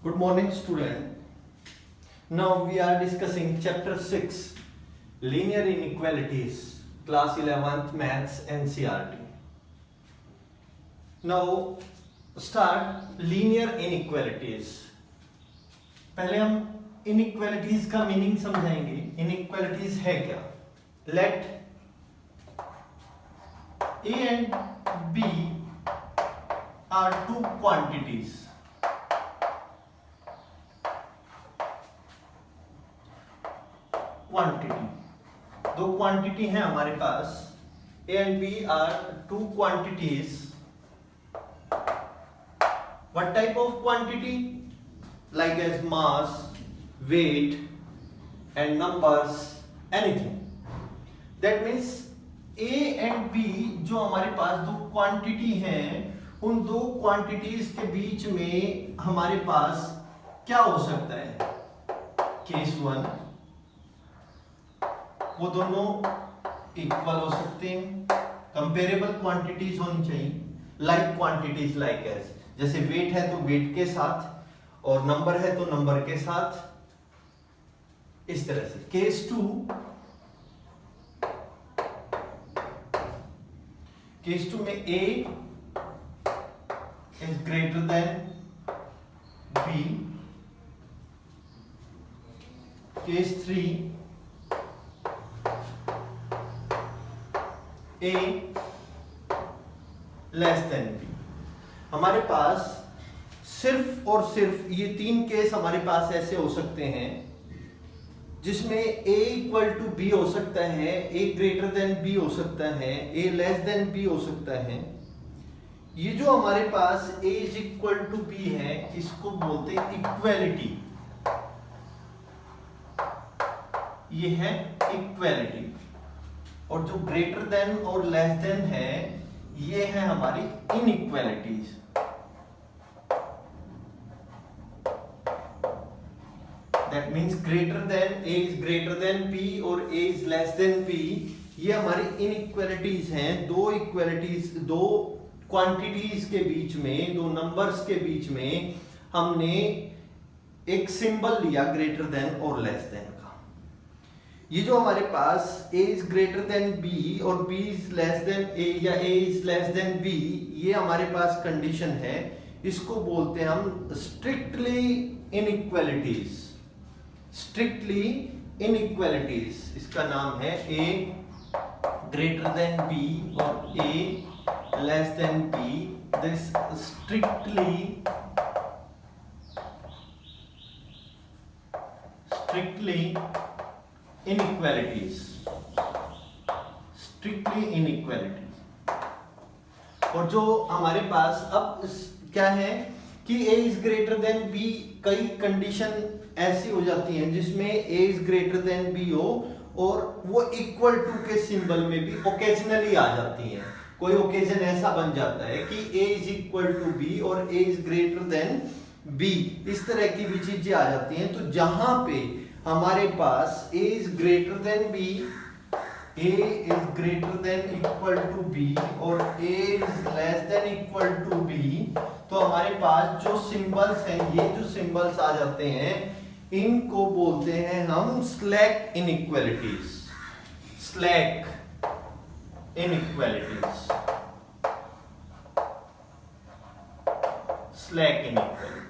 Good morning, student. Now we are discussing chapter 6, linear inequalities, class 11th maths NCERT. Now start linear inequalities. पहले हम inequalities का meaning समझाएंगे. Inequalities है क्या? Let A and B are two quantities. Quantity दो quantity हैं हमारे पास. A and B are two quantities. What type of quantity? Like as mass, weight and numbers, anything. That means A and B जो हमारे पास दो quantity हैं, उन दो क्वांटिटीज के बीच में हमारे पास क्या हो सकता है? केस वन, वो दोनों इक्वल हो सकते हैं. कंपेरेबल क्वांटिटीज होनी चाहिए. लाइक क्वांटिटीज, लाइक एज, जैसे वेट है तो वेट के साथ और नंबर है तो नंबर के साथ, इस तरह से. केस टू, केस टू में A is greater than B. Case three, A लेस देन B. हमारे पास सिर्फ और सिर्फ ये तीन केस हमारे पास ऐसे हो सकते हैं जिसमें A इक्वल टू B हो सकता है, A ग्रेटर देन B हो सकता है, A लेस देन B हो सकता है. ये जो हमारे पास A is equal to B है, इसको बोलते हैं इक्वेलिटी. ये है इक्वेलिटी. और जो ग्रेटर देन और लेस देन है, ये है हमारी inequalities. That means greater than, A is greater than B और A is less than B. ये हमारी इनइक्वालिटीज हैं. दो इक्वालिटीज, दो क्वांटिटीज के बीच में, दो नंबर्स के बीच में हमने एक सिंबल लिया ग्रेटर देन और लेस देन का. ये जो हमारे पास a is greater than b और b is less then a या a इज लेस देन b, ये हमारे पास कंडीशन है. इसको बोलते हैं हम स्ट्रिक्टली इनइक्वालिटीज. स्ट्रिक्टली इनइक्वालिटीज, इसका नाम है a ग्रेटर देन b और a लेस देन b. This strictly inequalities. Strictly inequalities. और जो हमारे पास अब क्या है कि a is greater than b, कई कंडीशन ऐसी हो जाती हैं जिसमें a is greater than b हो और वो इक्वल टू के सिंबल में भी ओकेजनली आ जाती हैं. कोई ओकेजन ऐसा बन जाता है कि a is equal to b और a is greater than b, इस तरह की भी चीजें आ जाती हैं. तो जहां पे हमारे पास a is greater than b, a is greater than equal to b और a is less than equal to b, तो हमारे पास जो सिंबल्स हैं, ये जो सिंबल्स आ जाते हैं, इनको बोलते हैं हम slack inequalities. Slack inequalities. Slack inequality.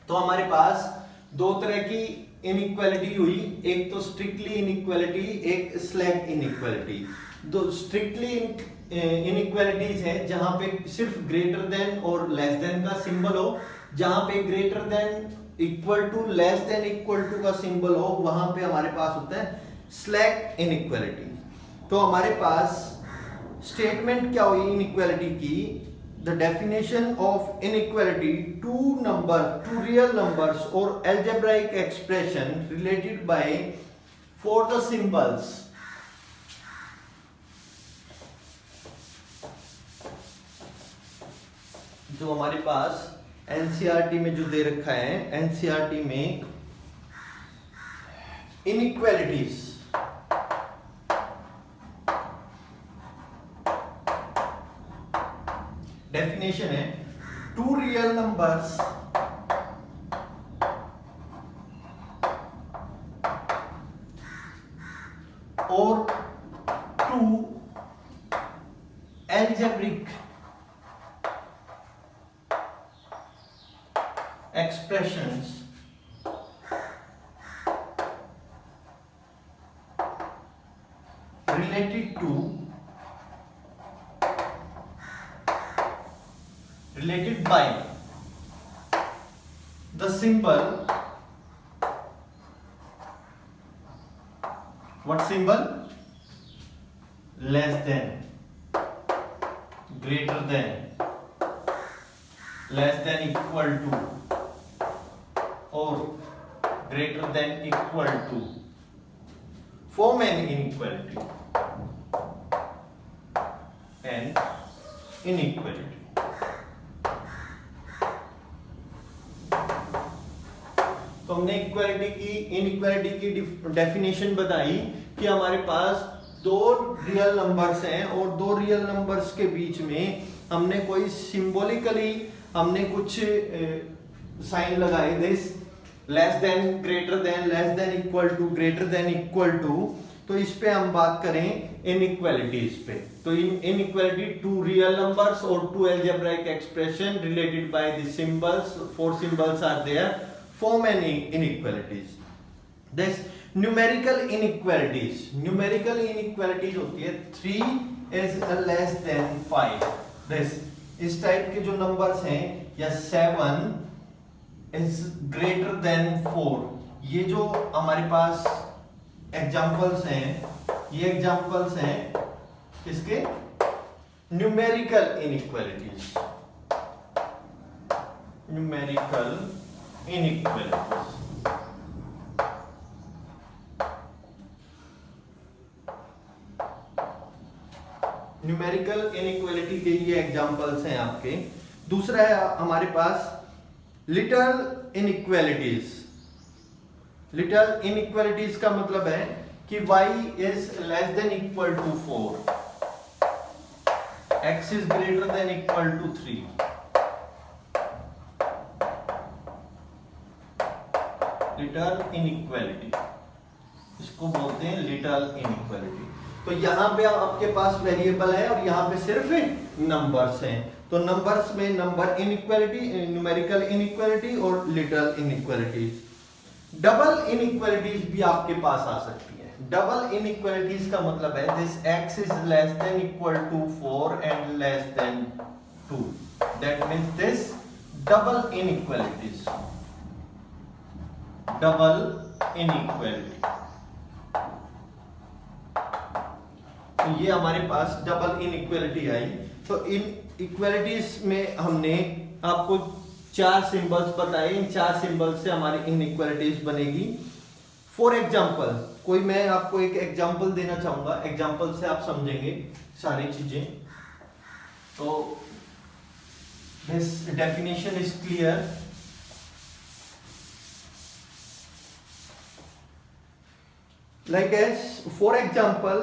तो हमारे पास दो तरह की इनइक्वालिटी हुई, एक तो स्ट्रिक्टली इनइक्वालिटी, एक स्लैक इनइक्वालिटी. दो स्ट्रिक्टली इनइक्वालिटीज है जहां पे सिर्फ ग्रेटर देन और लेस देन का सिंबल हो. जहां पे greater than equal to, less than equal to का सिंबल हो, वहां पे हमारे पास होता है स्लैक इनइक्वालिटी. तो हमारे पास स्टेटमेंट क्या हुई इनइक्वालिटी की? The definition of inequality: two real numbers or algebraic expression related by for the symbols. जो हमारे पास एनसीईआरटी में जो दे रखा है, एनसीईआरटी में इनइक्वालिटीज, डेफिनेशन है two real numbers or two algebraic expressions related by the symbol, what symbol? Less than, greater than, less than equal to, or greater than equal to, form an inequality and inequality. तो हमने inequality की definition बताई कि हमारे पास दो real numbers हैं और दो रियल नंबर्स के बीच में हमने कोई सिंबॉलिकली हमने कुछ साइन लगाए, this less than, greater than, less than equal to, greater than equal to. तो इस पे हम बात करें इनइक्वालिटीज पे। तो इनइक्वालिटी टू रियल नंबर्स और two algebraic expression related by the symbols, four symbols are there, form an inequalities. This numerical inequalities, numerical inequalities होती है 3 is less than 5, this इस टाइप के जो नंबर्स हैं, या 7 is greater than 4, ये जो हमारे पास एग्जांपल्स हैं, ये एग्जांपल्स हैं किसके? Numerical inequalities, numerical inequalities। Numerical inequality के ये एग्जांपल्स हैं आपके। दूसरा है हमारे पास लिटल इनइक्वालिटीज। लिटल इनइक्वालिटीज का मतलब है कि y is less than equal to 4, x is greater than equal to 3, little inequality, इसको बोलते हैं लिटल इनइक्वालिटी। तो यहाँ पे आपके पास वेरिएबल है और यहाँ पे सिर्फ नंबर्स हैं। तो नंबर्स में नंबर इनइक्वालिटी, न्यूमेरिकल इनइक्वालिटी और लिटल इनइक्वालिटीज। डबल इनइक्वालिटीज भी आपके पास आ सकती है। डबल इनइक्वालिटीज का मतलब है this x is less than equal to 4 and less than 2, that means this double inequalities, double inequality. तो ये हमारे पास डबल इनइक्वालिटी आई। तो इन इक्वालिटीज में हमने आपको 4 सिंबल्स बताए, इन 4 सिंबल्स से हमारी इनइक्वालिटीज बनेगी। फॉर एग्जांपल, कोई मैं आपको एक एग्जांपल देना चाहूंगा, एग्जांपल से आप समझेंगे सारी चीजें। तो this definition is clear. Like as, for example,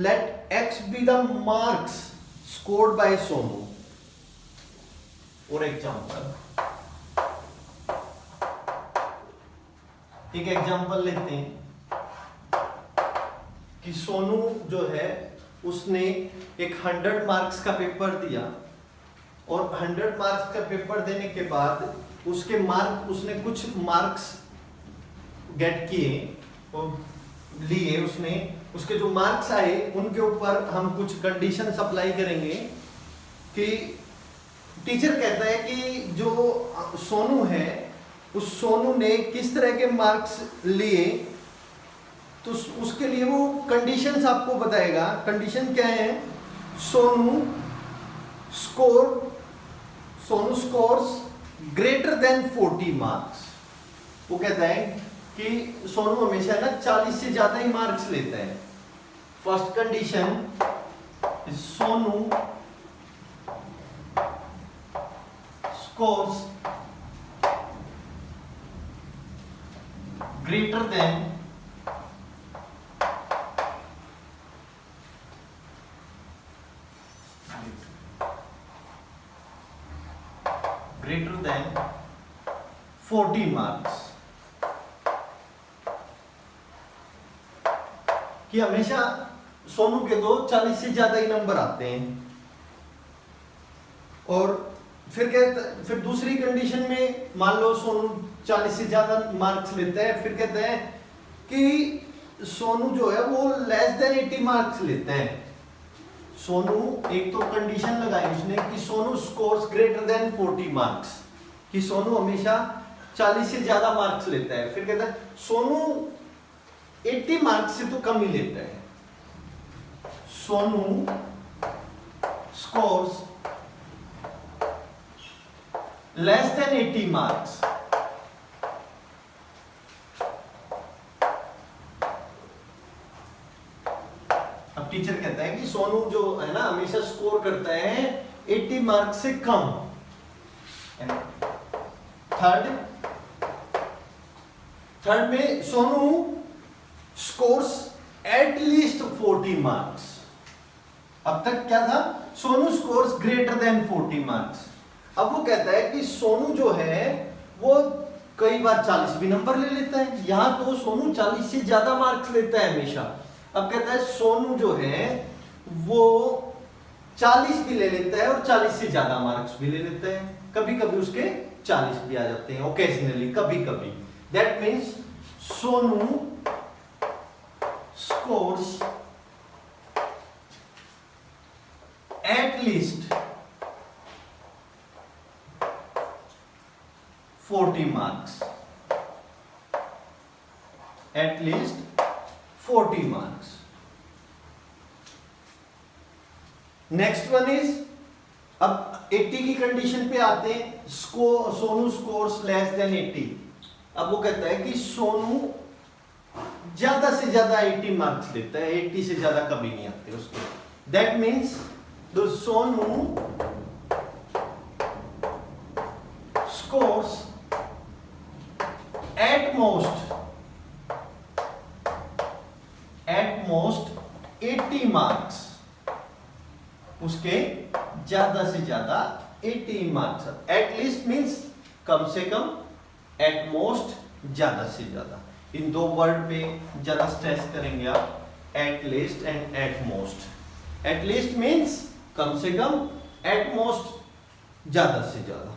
let x be the marks scored by Sonu. For example, एक एग्जांपल लेते हैं कि सोनू जो है उसने एक 100 मार्क्स का पेपर दिया और 100 मार्क्स का पेपर देने के बाद उसके मार्क, उसने कुछ मार्क्स गेट किए और लिए, उसने उसके जो मार्क्स आए उनके ऊपर हम कुछ कंडीशन अप्लाई करेंगे कि टीचर कहता है कि जो सोनू है उस सोनू ने किस तरह के मार्क्स लिए, तो उसके लिए वो कंडीशंस आपको बताएगा। कंडीशन क्या है? Sonu scores greater than 40 marks. वो कहता है कि सोनू हमेशा ना 40 से ज्यादा ही मार्क्स लेता है। First condition, Sonu scores greater than 40 marks। कि हमेशा सोनू के तो 40 से ज्यादा ही नंबर आते हैं। और फिर दूसरी कंडीशन में मान लो सोनू 40 से ज्यादा मार्क्स लेता है, फिर कहते हैं कि सोनू जो है वो लेस देन 80 मार्क्स लेता है। सोनू एक तो कंडीशन लगाई उसने कि Sonu scores greater than 40 marks, कि सोनू हमेशा 40 से ज्यादा मार्क्स लेता है। फिर कहता है सोनू 80 मार्क्स से तो कम ही लेता है। Sonu scores less than 80 marks. अब टीचर कहता है कि सोनू जो है ना हमेशा स्कोर करता है 80 मार्क्स से कम। थर्ड में Sonu scores at least 40 marks. अब तक क्या था, Sonu scores greater than 40 marks. अब वो कहता है कि सोनू जो है वो कई बार 40 भी नंबर ले लेता है, यहां तो सोनू 40 से ज्यादा मार्क्स लेता है हमेशा। अब कहता है सोनू जो है वो 40 भी ले लेता है और 40 से ज्यादा मार्क्स भी ले लेता है, कभी कभी उसके 40 भी आ जाते हैं, ओकेजनली, कभी कभी। That means Sonu scores at least 40 marks, at least 40 marks. Next one is, अब 80 की कंडीशन पे आते हैं, सोनू स्कोर्स लेस देन 80। अब वो कहता है कि सोनू ज्यादा से ज्यादा 80 मार्क्स लेता है, 80 से ज्यादा कभी नहीं आते उसके। That means the Sonu scores at most 80 marks, उसके ज्यादा से ज्यादा 80 मार्क्स। एट लीस्ट मीन्स कम से कम, एट मोस्ट ज्यादा से ज्यादा। इन दो वर्ड पे ज्यादा स्ट्रेस करेंगे आप, at least and at most. At least means कम से कम, एट मोस्ट ज्यादा से ज्यादा।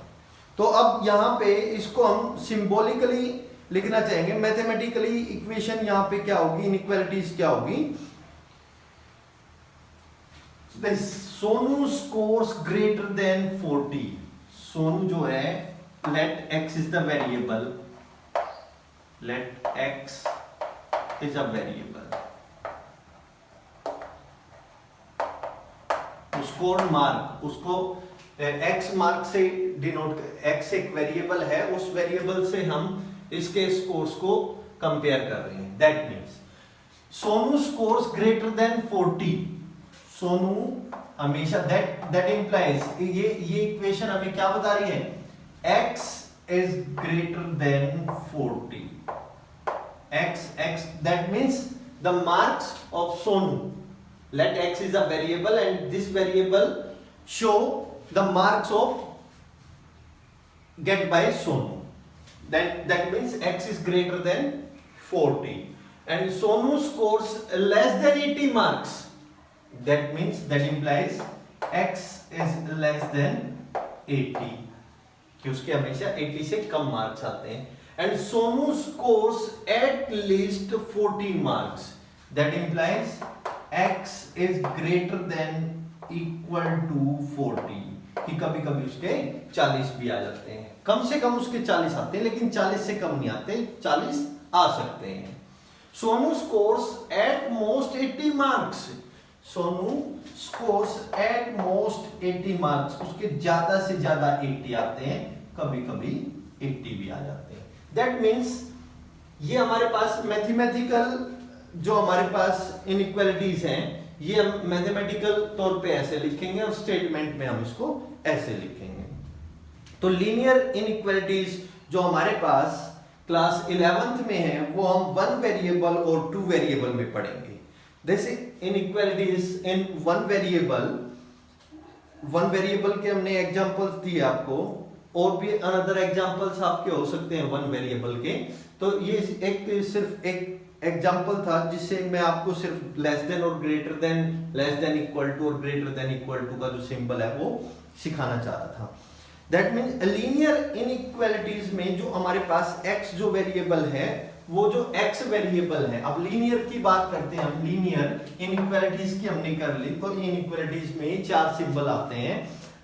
तो अब यहां पे इसको हम सिंबॉलिकली लिखना चाहेंगे, मैथमेटिकली इक्वेशन यहां पे क्या होगी, इनइक्वालिटीज क्या होगी। Sonu scores greater than 40। Sonu जो है, let x is the variable, let x is a variable, score mark, उसको x मार्क से डिनोट, x एक वेरिएबल है, उस वेरिएबल से हम इसके स्कोर्स को कंपेयर कर रहे हैं। That means Sonu scores greater than 40। Sonu हमेशा, दैट इंप्लाइज, ये इक्वेशन हमें क्या बता रही है, x is greater than 40। x that means the marks of Sonu. Let x is a variable and this variable show the marks of get by Sonu. That means x is greater than 40 and Sonu scores less than 80 marks. That means, that implies x is less than 80, कि उसके हमेशा 80 से कम marks आते हैं। And Sonu scores at least 40 marks. That implies x is greater than equal to 40, कि कभी कभी उसके 40 भी आ जाते हैं, कम से कम उसके 40 आते हैं, लेकिन 40 से कम नहीं आते, 40 आ सकते हैं। Sonu scores at most 80 marks. Sonu scores at most 80 marks, उसके ज्यादा से ज्यादा 80 आते हैं, कभी कभी 80 भी आ जाते हैं। दैट मीन्स ये हमारे पास मैथमेटिकल जो हमारे पास इनइक्वालिटीज हैं, ये हम मैथमेटिकल तौर पे ऐसे लिखेंगे और स्टेटमेंट में हम इसको ऐसे लिखेंगे। तो लीनियर इनइक्वालिटीज जो हमारे पास क्लास 11th में है, वो हम 1 वेरिएबल और 2 वेरिएबल में पढ़ेंगे। जैसे इनइक्वालिटीज इन 1 वेरिएबल के हमने एग्जांपल्स दिए आपको, और भी अनदर एग्जांपल्स आपके हो सकते हैं 1 वेरिएबल के। तो ये एक सिर्फ एक एग्जाम्पल था जिससे मैं आपको सिर्फ लेस देन और greater than, less than equal to और ग्रेटर देन इक्वल टू का जो सिंबल है वो सिखाना चाह रहा था। दैट मीन्स लीनियर इनइक्वालिटीज में जो हमारे पास x जो वेरिएबल है, वो जो x वेरिएबल है, अब लीनियर की बात करते हैं हम, लीनियर इनइक्वालिटीज की हमने कर ली, तो इनइक्वालिटीज में 4 सिंबल आते हैं।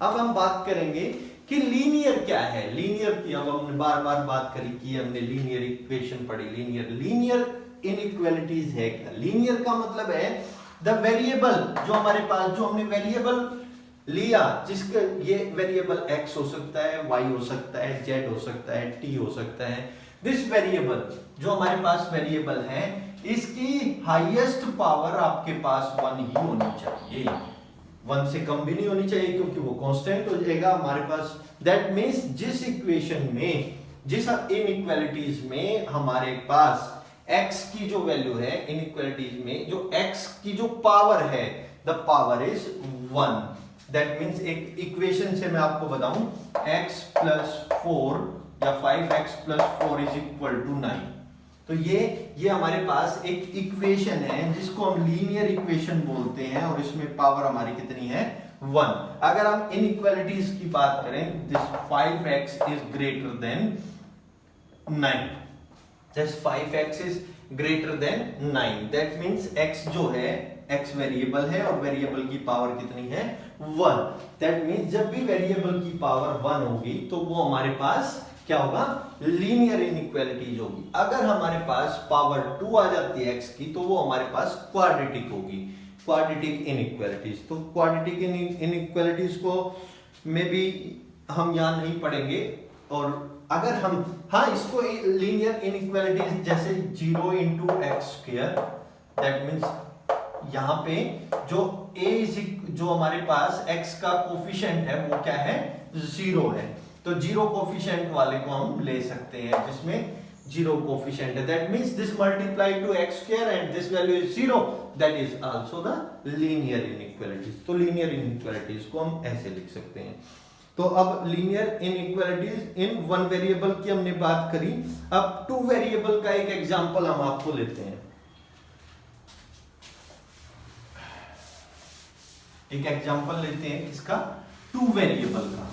अब हम बात करेंगे कि लीनियर क्या है। लीनियर की अब हमने बार बार बात करी कि हमने लीनियर इक्वेशन पढ़ी, लीनियर इनइक्वालिटीज है क्या। लीनियर का मतलब है द वेरिएबल जो हमारे पास, जो हमने वेरिएबल लिया, जिसका ये वेरिएबल x हो सकता है, y हो सकता है, z हो सकता है, t हो सकता है। दिस वेरिएबल जो हमारे पास वेरिएबल है, इसकी हाईएस्ट पावर आपके पास 1 ही होनी चाहिए, 1 से कम भी नहीं होनी चाहिए, क्योंकि वो कांस्टेंट हो जाएगा हमारे पास। दैट मीन्स जिस इक्वेशन में, जिस इनइक्वालिटीज में हमारे पास x की जो वैल्यू है, इनइक्वालिटीज में जो x की जो पावर है, the power is 1। That means एक इक्वेशन से मैं आपको बताऊं, x प्लस 4 या 5x plus 4 is equal to 9। तो ये हमारे पास एक इक्वेशन है जिसको हम लीनियर इक्वेशन बोलते हैं, और इसमें पावर हमारी कितनी है, 1। अगर हम इनइक्वालिटीज की बात करें, this 5x is greater then 9, this 5x is greater then 9। That means x जो है, x वेरिएबल है और वेरिएबल की पावर कितनी है, 1। दैट मीन्स जब भी वेरिएबल की पावर 1 होगी तो वो हमारे पास क्या होगा, लीनियर इनइक्वालिटीज होगी। अगर हमारे पास पावर 2 आ जाती है x की, तो वो हमारे पास क्वाड्रेटिक होगी, क्वाड्रेटिक इनइक्वालिटीज। तो क्वाड्रेटिक इनइक्वालिटीज को में भी हम यहां नहीं पढ़ेंगे। और अगर हम, हाँ, इसको लीनियर इनइक्वालिटीज जैसे 0 into x square, that means यहाँ पे जो जो हमारे पास x का कोफिशिएंट है वो क्या है, 0 है, तो 0 कोफिशिएंट वाले को हम ले सकते हैं जिसमें 0 कोफिशिएंट है। That means this multiply two x square and this value is 0, that is also the linear inequalities. तो लीनियर इनइक्वालिटीज को हम ऐसे लिख सकते हैं। तो अब लीनियर इनइक्वालिटीज इन 1 वेरिएबल की हमने बात करी। अब 2 वेरिएबल का एक एग्जांपल हम आपको लेते हैं। एक एग्जांपल लेते हैं इसका, 2 वेरिएबल का,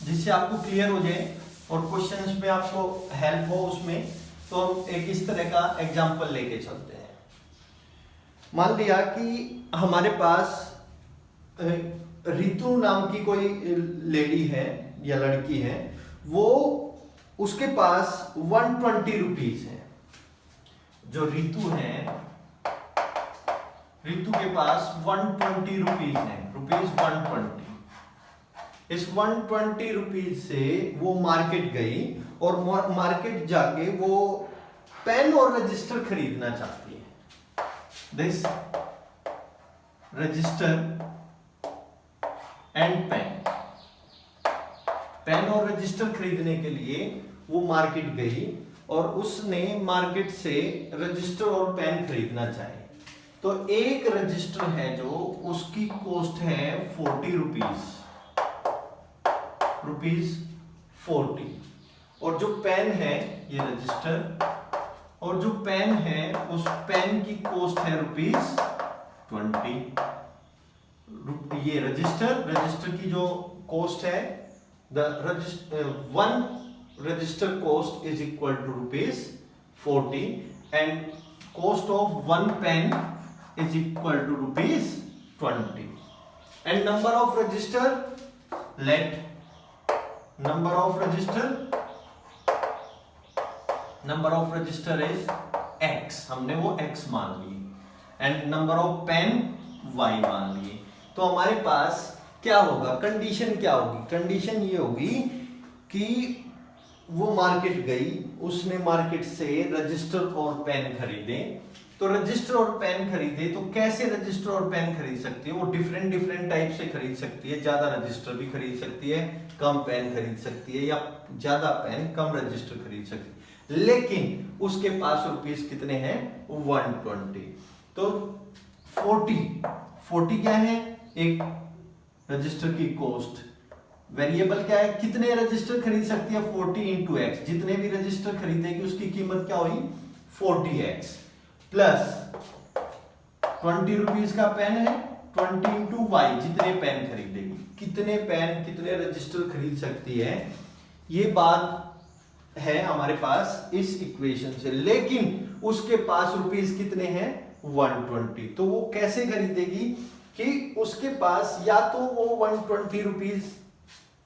जिससे आपको क्लियर हो जाए और क्वेश्चंस में आपको हेल्प हो उसमें। तो हम एक इस तरह का एग्जांपल लेके चलते हैं। मान लिया कि हमारे पास रितु नाम की कोई लेडी है या लड़की है, वो उसके पास 120 रुपीज है। जो रितु है, रितु के पास 120 रुपीज है, रुपीज 120। इस 120 रुपीज से वो मार्केट गई और मार्केट जाके वो पेन और रजिस्टर खरीदना चाहती है। This register and pen, pen और रजिस्टर खरीदने के लिए वो मार्केट गई और उसने मार्केट से रजिस्टर और पेन खरीदना चाहिए। तो एक रजिस्टर है जो उसकी कॉस्ट है 40 रुपीज 40, और जो पेन है, ये रजिस्टर, और जो पेन है उस पेन की कॉस्ट है रुपीज 20। ये रजिस्टर की जो कॉस्ट है, one register cost is equal to rupees 40 and cost of 1 pen is equal to rupees 20 and number of register, let number of register is x, हमने वो x मान ली, and number of pen y मान लिए। तो हमारे पास क्या होगा, कंडीशन क्या होगी, कंडीशन ये होगी कि वो मार्केट गई, उसने मार्केट से रजिस्टर और पेन खरीदे। तो रजिस्टर और पेन खरीदे, तो कैसे रजिस्टर और पेन खरीद सकती है, वो डिफरेंट टाइप से खरीद सकती है। ज्यादा रजिस्टर भी खरीद सकती है, कम पेन खरीद सकती है, या ज्यादा पेन कम रजिस्टर खरीद सकती है, लेकिन उसके पास रुपीस कितने हैं, 120। तो 40 क्या है, एक रजिस्टर की कॉस्ट, वेरिएबल क्या है, कितने रजिस्टर खरीद सकती है, 40 इंटू एक्स, जितने भी रजिस्टर खरीदेगी उसकी कीमत क्या हुई 40x, प्लस 20 रुपीज का पेन है, 20 इंटू वाई, जितने पेन खरीदेगी, कितने पेन कितने रजिस्टर खरीद सकती है, ये बात है हमारे पास इस इक्वेशन से। लेकिन उसके पास रुपीस कितने हैं 120, तो वो कैसे खरीदेगी कि उसके पास या तो वो 120 रुपीस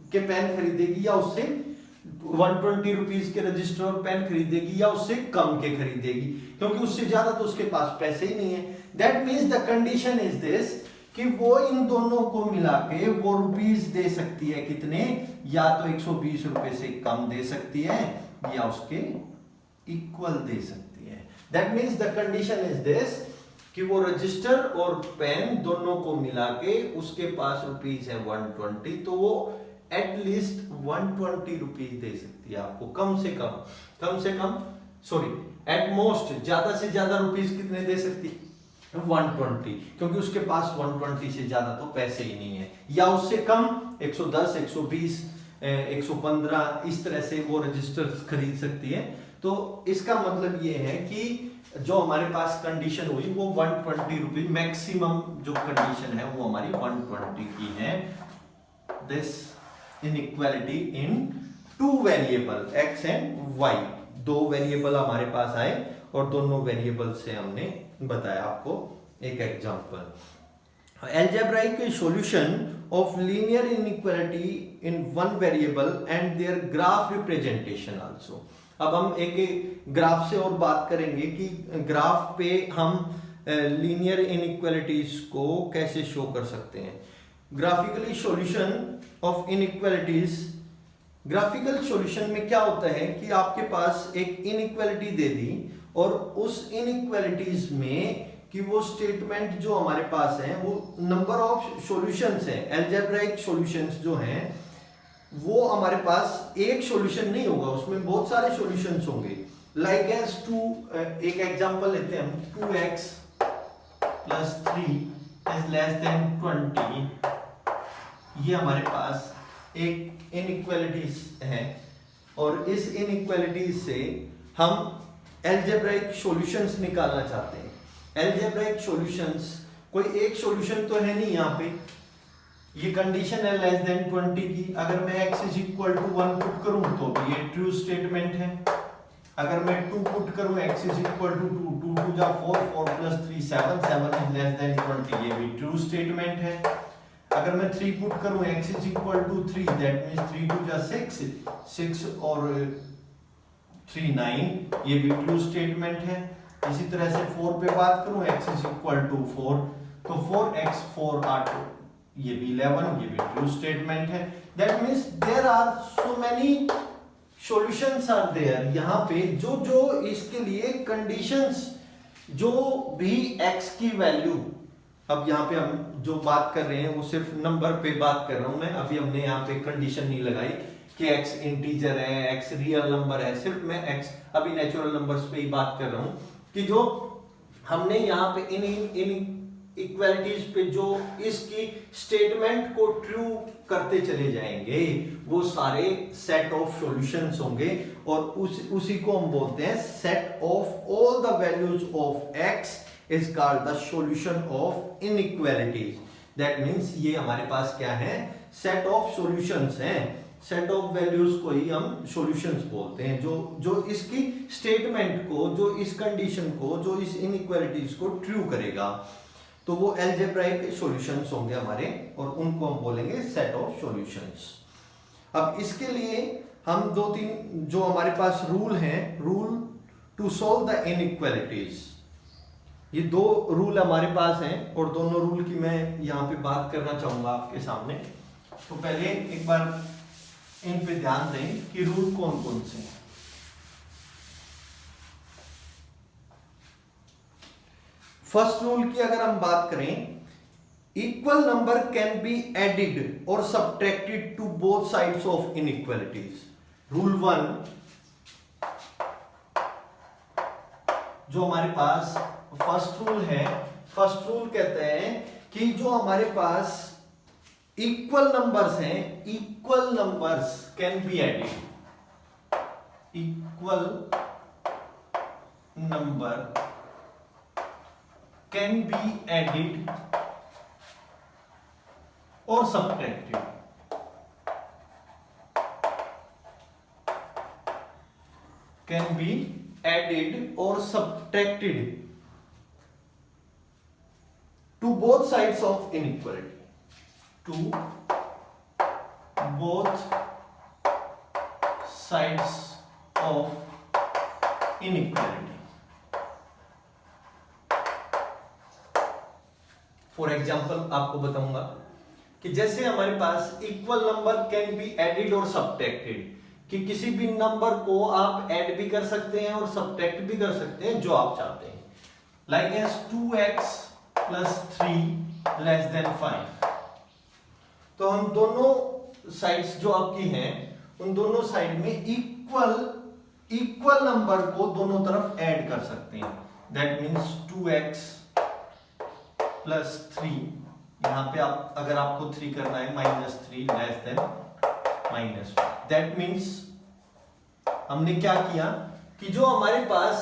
के पेन खरीदेगी या उससे 120 रुपीस के रजिस्टर और पेन खरीदेगी या उससे कम के खरीदेगी, क्योंकि उससे ज्यादा तो उसके पास पैसे ही नहीं है। That means the condition is this कि वो इन दोनों को मिला के वो रुपीस दे सकती है कितने, या तो 120 रुपए से कम दे सकती है या उसके इक्वल दे सकती है। That means the condition is this कि वो रजिस्टर और पेन दोनों को मिला के उसके पास रुपीस है 120, तो वो एटलीस्ट 120 रुपीज दे सकती है आपको, कम से कम सॉरी एट मोस्ट ज्यादा से ज्यादा रुपीस कितने दे सकती है 120, क्योंकि उसके पास 120 से ज्यादा तो पैसे ही नहीं है, या उससे कम 110 120 115 इस तरह से वो रजिस्टर्स खरीद सकती है। तो इसका मतलब ये है कि जो हमारे पास कंडीशन हुई वो 120 रुपीज मैक्सिमम जो कंडीशन है वो हमारी 120 की है। This inequality in two variable x and y, दो वेरिएबल हमारे पास आए और दोनों वेरिएबल से हमने बताया आपको एक example. Algebraic solution of linear inequality in one variable and their graph representation also. अब हम एक ग्राफ से और बात करेंगे कि ग्राफ पे हम लीनियर इनइक्वालिटीज को कैसे शो कर सकते हैं। Graphically solution of inequalities, graphical solution में क्या होता है कि आपके पास एक इनइक्वालिटी दे दी और उस इनइक्वालिटीज में कि वो स्टेटमेंट जो हमारे पास है वो नंबर ऑफ सॉल्यूशंस है, अलजेब्राइक सॉल्यूशंस जो हैं वो हमारे पास एक सॉल्यूशन नहीं होगा, उसमें बहुत सारे सॉल्यूशंस होंगे। लाइक एज टू, एक एग्जांपल लेते हैं हम, 2x + 3 इज लेस देन 20, ये हमारे पास एक इनइक्वालिटीज है और इस इनइक्वालिटीज से हम अलजेब्राइक सॉल्यूशंस निकालना चाहते हैं। अलजेब्राइक सॉल्यूशंस, कोई एक सॉल्यूशन तो है नहीं यहाँ पे, ये कंडीशन है लेस देन 20 की। अगर मैं x = 1 पुट करूं तो भी ये ट्रू स्टेटमेंट है। अगर मैं 2 पुट करूं x = 2, 2 2 जा 4, 4 + 3 7, 7 इज लेस देन 20, ये भी ट्रू स्टेटमेंट है। अगर मैं 3 पुट करूं x = 3, दैट मींस 3 2 जा 6, 6 और 3 9, ये भी ट्रू स्टेटमेंट है। इसी तरह से 4 पे बात करूं x = 4, तो 4x 4 8, ये भी 11, ये भी ट्रू स्टेटमेंट है। That means there are so many solutions are there. यहाँ पे जो जो इसके लिए कंडीशंस, जो भी x की वैल्यू, अब यहाँ पे हम जो बात कर रहे हैं वो सिर्फ नंबर पे बात कर रहा हूं मैं, अभी हमने यहाँ पे कंडीशन नहीं लगाई कि x इंटीजर है, x रियल नंबर है, सिर्फ मैं x अभी नेचुरल नंबर्स पे ही बात कर रहा हूं कि जो हमने यहाँ पे इन इक्वालिटीज पे जो इसकी स्टेटमेंट को ट्रू करते चले जाएंगे वो सारे सेट ऑफ सॉल्यूशंस होंगे और उसी को हम बोलते हैं set of all the values of x is called the solution of inequalities. That means ये हमारे पास क्या है, सेट ऑफ सॉल्यूशंस हैं, सेट ऑफ वैल्यूज को ही हम सॉल्यूशंस बोलते हैं, जो इसकी स्टेटमेंट को, जो इस कंडीशन को, जो इस इनइक्वालिटीज को ट्रू करेगा, तो वो अलजेब्राइक सॉल्यूशंस होंगे हमारे और उनको हम बोलेंगे सेट ऑफ सॉल्यूशंस। अब इसके लिए हम 2-3 जो हमारे पास रूल हैं, rule to solve the inequalities, ये 2 रूल हमारे पास हैं और दोनों रूल की मैं यहाँ पे बात करना चाहूंगा आपके सामने। तो पहले एक बार इन पे ध्यान दें कि रूल कौन कौन से हैं। फर्स्ट रूल की अगर हम बात करें, equal number can be added और subtracted to both sides of inequalities. Rule 1 जो हमारे पास फर्स्ट रूल है, फर्स्ट रूल कहते हैं कि जो हमारे पास इक्वल नंबर्स हैं, equal numbers can be added. Equal number can be added or subtracted. Can be added or subtracted to both sides of inequality. To both sides of inequality. For example आपको बताऊंगा कि जैसे हमारे पास equal number can be added और subtracted, कि किसी भी नंबर को आप ऐड भी कर सकते हैं और सब्ट्रैक्ट भी कर सकते हैं जो आप चाहते हैं. Like as 2x plus 3 less than 5. तो हम दोनों साइड्स जो आपकी हैं उन दोनों साइड में इक्वल नंबर को दोनों तरफ ऐड कर सकते हैं. दैट मीन्स 2x प्लस 3, यहां पे आप अगर आपको 3 करना है -3 लेस देन -5. दैट मीन्स हमने क्या किया कि जो हमारे पास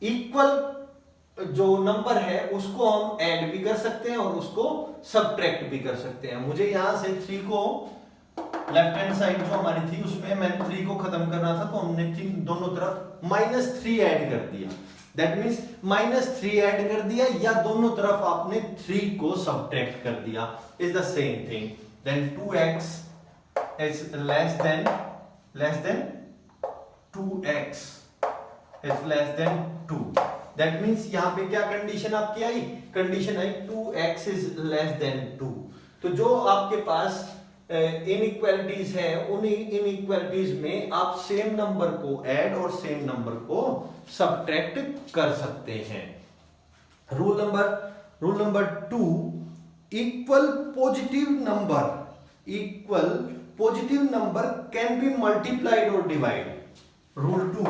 इक्वल जो नंबर है उसको हम ऐड भी कर सकते हैं और उसको सब्ट्रैक्ट भी कर सकते हैं. मुझे यहां से 3 को लेफ्ट हैंड साइड जो हमारी थी उसमें मैंने 3 को खत्म करना था, तो हमने दोनों तरफ -3 ऐड कर दिया. दैट मीन्स -3 ऐड कर दिया या दोनों तरफ आपने 3 को सब्ट्रैक्ट कर दिया. Is the same thing. Then 2x is less than 2x is less than 2. That means यहाँ पे क्या कंडीशन आपकी आई? कंडीशन आई 2x is less than 2. तो जो आपके पास इनइक्वालिटीज है उन इनइक्वालिटीज में आप सेम नंबर को ऐड और सेम नंबर को सब्ट्रैक्ट कर सकते हैं. Rule number 2, equal positive number can be multiplied और divide. Rule 2,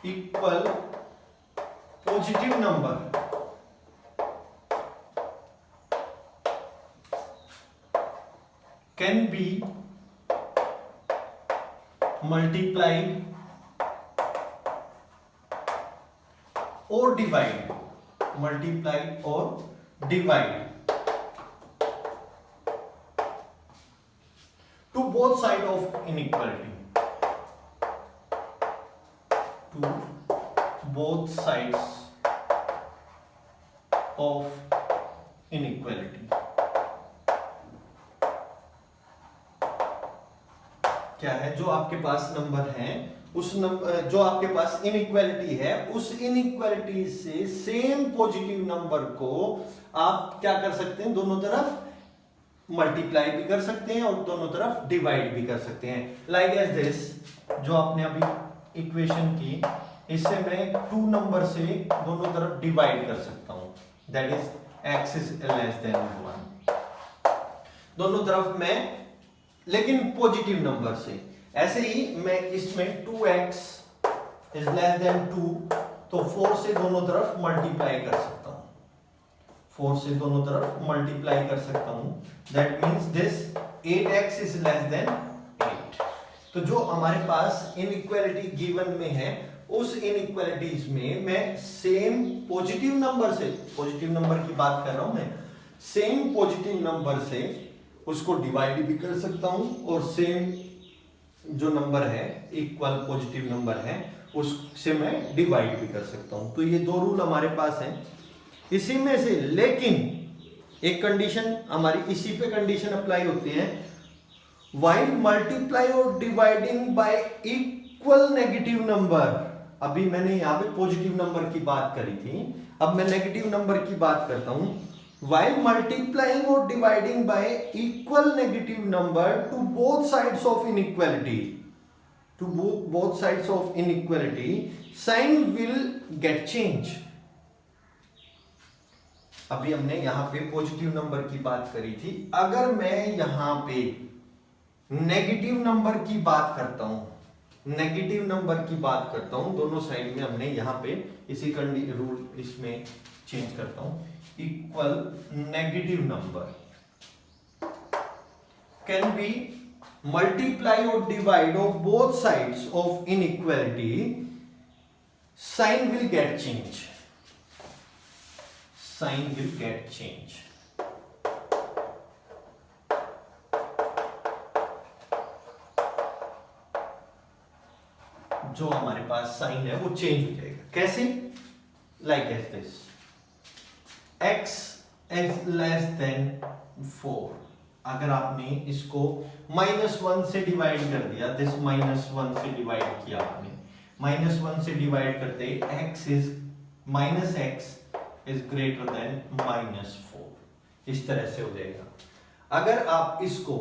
equal positive number can be multiplied और डिवाइड. मल्टीप्लाइड और divide to both side of inequality. To both sides of inequality. क्या है? जो आपके पास नंबर है उस नंबर जो आपके पास इनइक्वालिटी है उस इनइक्वालिटी से सेम पॉजिटिव नंबर को आप क्या कर सकते हैं? दोनों तरफ मल्टीप्लाई भी कर सकते हैं और दोनों तरफ डिवाइड भी कर सकते हैं. लाइक एज दिस, जो आपने अभी इक्वेशन की, इससे मैं 2 नंबर से दोनों तरफ डिवाइड कर सकता हूं. That is x is less than 1. दोनों तरफ मैं, लेकिन पॉजिटिव नंबर से. ऐसे ही मैं इसमें 2x is less than 2, तो 4 से दोनों तरफ मल्टीप्लाई कर सकता हूं. 4 से दोनों तरफ मल्टीप्लाई कर सकता हूं. That means this 8x is less than 8. तो जो हमारे पास इनइक्वालिटी गिवन में है उस इनइक्वालिटीज में मैं सेम पॉजिटिव नंबर से, पॉजिटिव नंबर की बात कर रहा हूं मैं, सेम पॉजिटिव नंबर से उसको डिवाइड भी कर सकता हूं और सेम जो नंबर है इक्वल पॉजिटिव नंबर है उससे मैं डिवाइड भी कर सकता हूं. तो ये 2 रूल हमारे पास हैं. इसी में से लेकिन एक कंडीशन हमारी इसी पे कंडीशन अप्लाई होती है. व्हाइल मल्टीप्लाई और dividing y equal negative number. अभी मैंने यहां पे पॉजिटिव नंबर की बात करी थी, अब मैं नेगेटिव नंबर की बात करता हूं. While multiplying or dividing by equal negative number to both sides of inequality, sign will get change. अभी हमने यहां पे पॉजिटिव नंबर की बात करी थी. अगर मैं यहां पे नेगेटिव नंबर की बात करता हूं, दोनों साइड में हमने यहां पे इसी रूल इसमें चेंज करता हूं, equal negative number can be multiply और divide of both sides of inequality, sign will get change, sign will get change. जो हमारे पास साइन है वो चेंज हो जाएगा। कैसे? Like as this, x is less than 4। अगर आपने इसको -1 से डिवाइड कर दिया, दिस -1 से डिवाइड किया आपने, -1 से डिवाइड करते x इज ग्रेटर देन -4, इस तरह से हो जाएगा। अगर आप इसको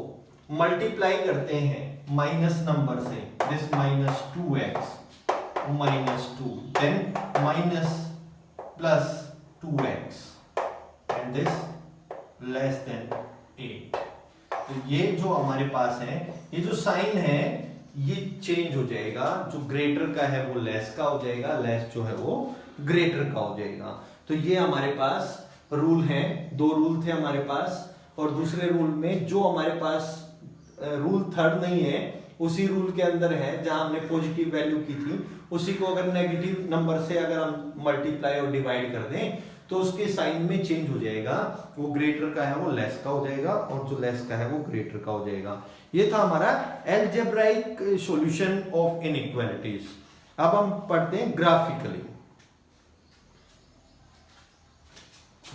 मल्टीप्लाई करते हैं माइनस नंबर से, this -2x -2, then +2x and this less than 8। तो ये जो हमारे पास है, ये जो साइन है ये चेंज हो जाएगा, जो ग्रेटर का है वो लेस का हो जाएगा, लेस जो है वो ग्रेटर का हो जाएगा। तो ये हमारे पास रूल है, दो रूल थे हमारे पास, और दूसरे रूल में जो हमारे पास रूल थर्ड नहीं है, उसी रूल के अंदर है जहां हमने पॉजिटिव वैल्यू की थी, उसी को अगर नेगेटिव नंबर से अगर हम मल्टीप्लाई और डिवाइड कर दें तो उसके साइन में चेंज हो जाएगा, वो ग्रेटर का है वो लेस का हो जाएगा, और जो लेस का है वो ग्रेटर का हो जाएगा। ये था हमारा अलजेब्राइक सॉल्यूशन ऑफ इनइक्वालिटीज। अब हम पढ़ते हैं ग्राफिकली।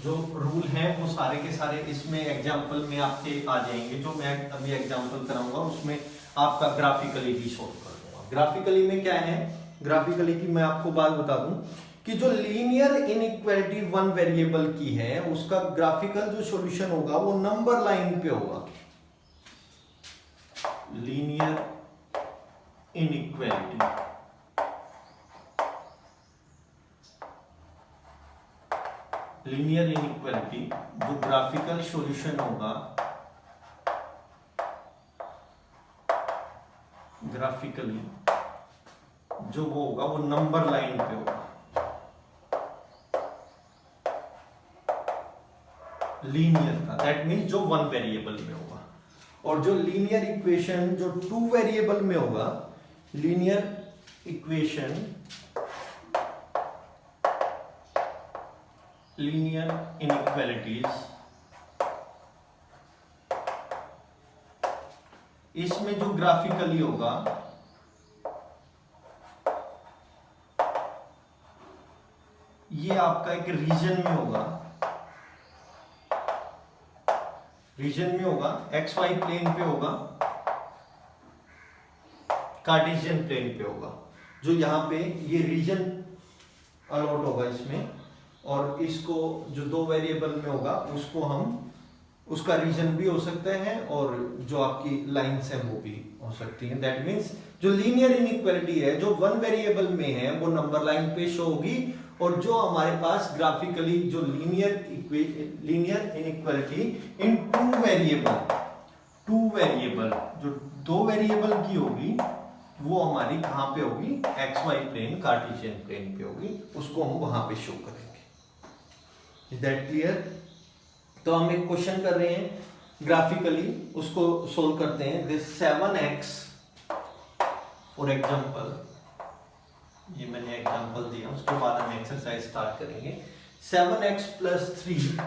जो रूल है वो सारे के सारे इसमें एग्जांपल में आपके आ जाएंगे, जो मैं अभी एग्जांपल कराऊंगा उसमें आपका ग्राफिकली भी सॉल्व कर दूंगा। ग्राफिकली में क्या है, ग्राफिकली की मैं आपको बात बता दूं कि जो लीनियर इनइक्वालिटी वन वेरिएबल की है उसका ग्राफिकल जो सॉल्यूशन होगा वो नंबर लाइन पे होगा। लीनियर इनइक्वालिटी, लीनियर इनइक्वालिटी जो ग्राफिकल सॉल्यूशन होगा, ग्राफिकली जो वो होगा वो नंबर लाइन पे होगा। लीनियर का दैट मीन्स जो वन वेरिएबल में होगा, और जो लीनियर इक्वेशन जो टू वेरिएबल में होगा, लीनियर इक्वेशन, लीनियर इनइक्वालिटीज, इसमें जो ग्राफिकली होगा ये आपका एक रीजन में होगा, रीजन में होगा, एक्स वाई प्लेन पे होगा, कार्टेशियन प्लेन पे होगा। जो यहाँ पे ये रीजन अलॉट होगा इसमें, और इसको जो दो वेरिएबल में होगा उसको हम, उसका रीजन भी हो सकता है और जो आपकी लाइंस हैं वो भी हो सकती हैं। दैट मीन्स जो लीनियर इनइक्वालिटी है जो वन वेरिएबल में है वो नंबर लाइन पे शो होगी, और जो हमारे पास ग्राफिकली जो लीनियर इनइक्वालिटी इन टू वेरिएबल जो दो वेरिएबल की होगी वो हमारी कहां पे होगी, X Y plane, Cartesian plane पे होगी, उसको हम वहां पे शो करेंगे। Is that clear? तो हम एक क्वेश्चन कर रहे हैं ग्राफिकली, उसको सोल्व करते हैं। दिस 7x, फॉर एग्जांपल, ये मैंने एग्जांपल दिया, उसके बाद हम एक्सरसाइज स्टार्ट करेंगे। 7x + 3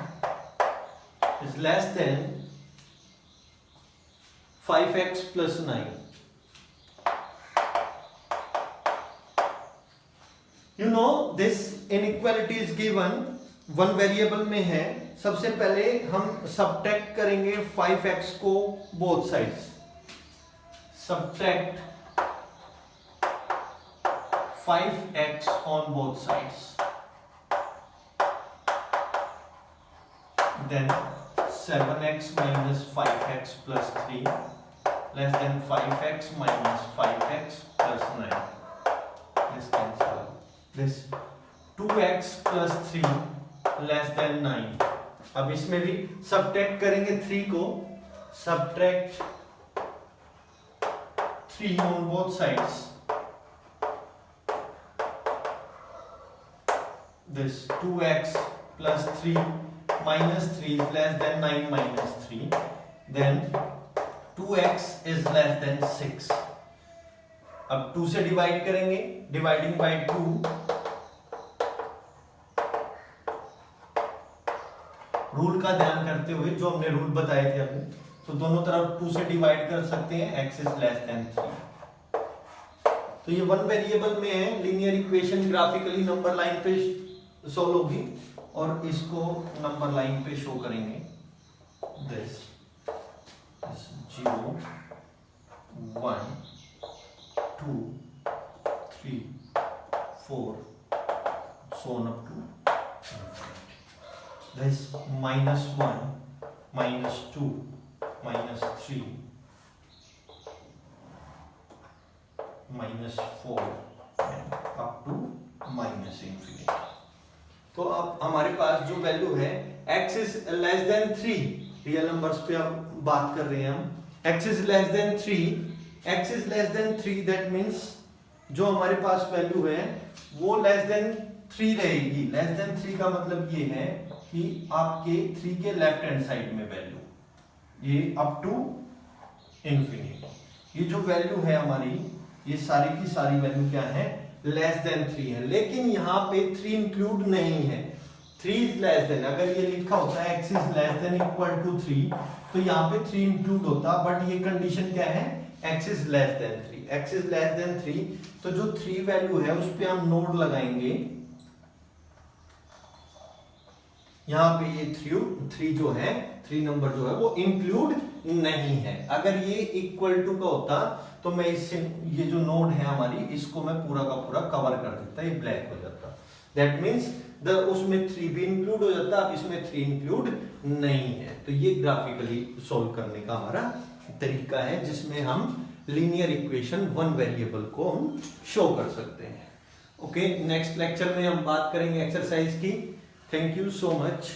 is less then 5x + 9। You know this inequality is given, one variable में है। सबसे पहले हम सब्ट्रैक्ट करेंगे 5x को both sides, subtract 5x on both sides, then 7x minus 5x plus 3 less than 5x minus 5x plus 9. This cancel. This 2x plus 3 less than 9. अब इसमें भी सब्ट्रैक्ट करेंगे 3 को, subtract 3 on both sides. This 2x plus 3 minus 3 is less than 9 minus 3, then 2x is less than 6. अब 2 से divide करेंगे, dividing by 2, rule का ध्यान करते हुए जो हमने रूल बताए थे अभी, तो दोनों तरफ 2 से डिवाइड कर सकते हैं, x is less than 3. तो ये वन वेरिएबल में है, linear equation graphically number line पे सॉल्व होगी और इसको नंबर लाइन पे शो करेंगे. This 0 1 2 3 4 so on up to this -1 -2 -3 -4 and up to -infinity. तो अब हमारे पास जो वैल्यू है x is less than 3, real numbers पे अब बात कर रहे हैं हम. x is less than 3, that means जो हमारे पास वैल्यू है वो लेस देन 3 रहेगी. लेस देन 3 का मतलब ये है कि आपके 3 के लेफ्ट हैंड साइड में वैल्यू, ये अप टू इंफिनिटी, ये जो वैल्यू है हमारी, ये सारी की सारी वैल्यू क्या है, लेस देन 3 है. लेकिन यहाँ पे 3 इंक्लूड नहीं है. 3 इज लेस देन, अगर ये लिखा होता है x is less than equal to 3, तो यहाँ पे 3 इंक्लूड होता, बट ये कंडीशन क्या है, x is less then 3. x is less then 3, तो जो 3 वैल्यू है उस पे हम नोड लगाएंगे. यहाँ पे ये 3 जो है, 3 नंबर जो है वो इंक्लूड नहीं है. अगर ये इक्वल टू का होता तो मैं इससे, ये जो नोड है हमारी, इसको मैं पूरा का पूरा कवर कर देता, ये ब्लैक हो जाता. दैट मीन्स उसमें 3 भी इंक्लूड हो जाता, अब इसमें 3 इंक्लूड नहीं है. तो ये ग्राफिकली सॉल्व करने का हमारा तरीका है जिसमें हम लीनियर इक्वेशन वन वेरिएबल को हम शो कर सकते हैं. ओके, नेक्स्ट लेक्चर में हम बात करेंगे एक्सरसाइज की. Thank you so much.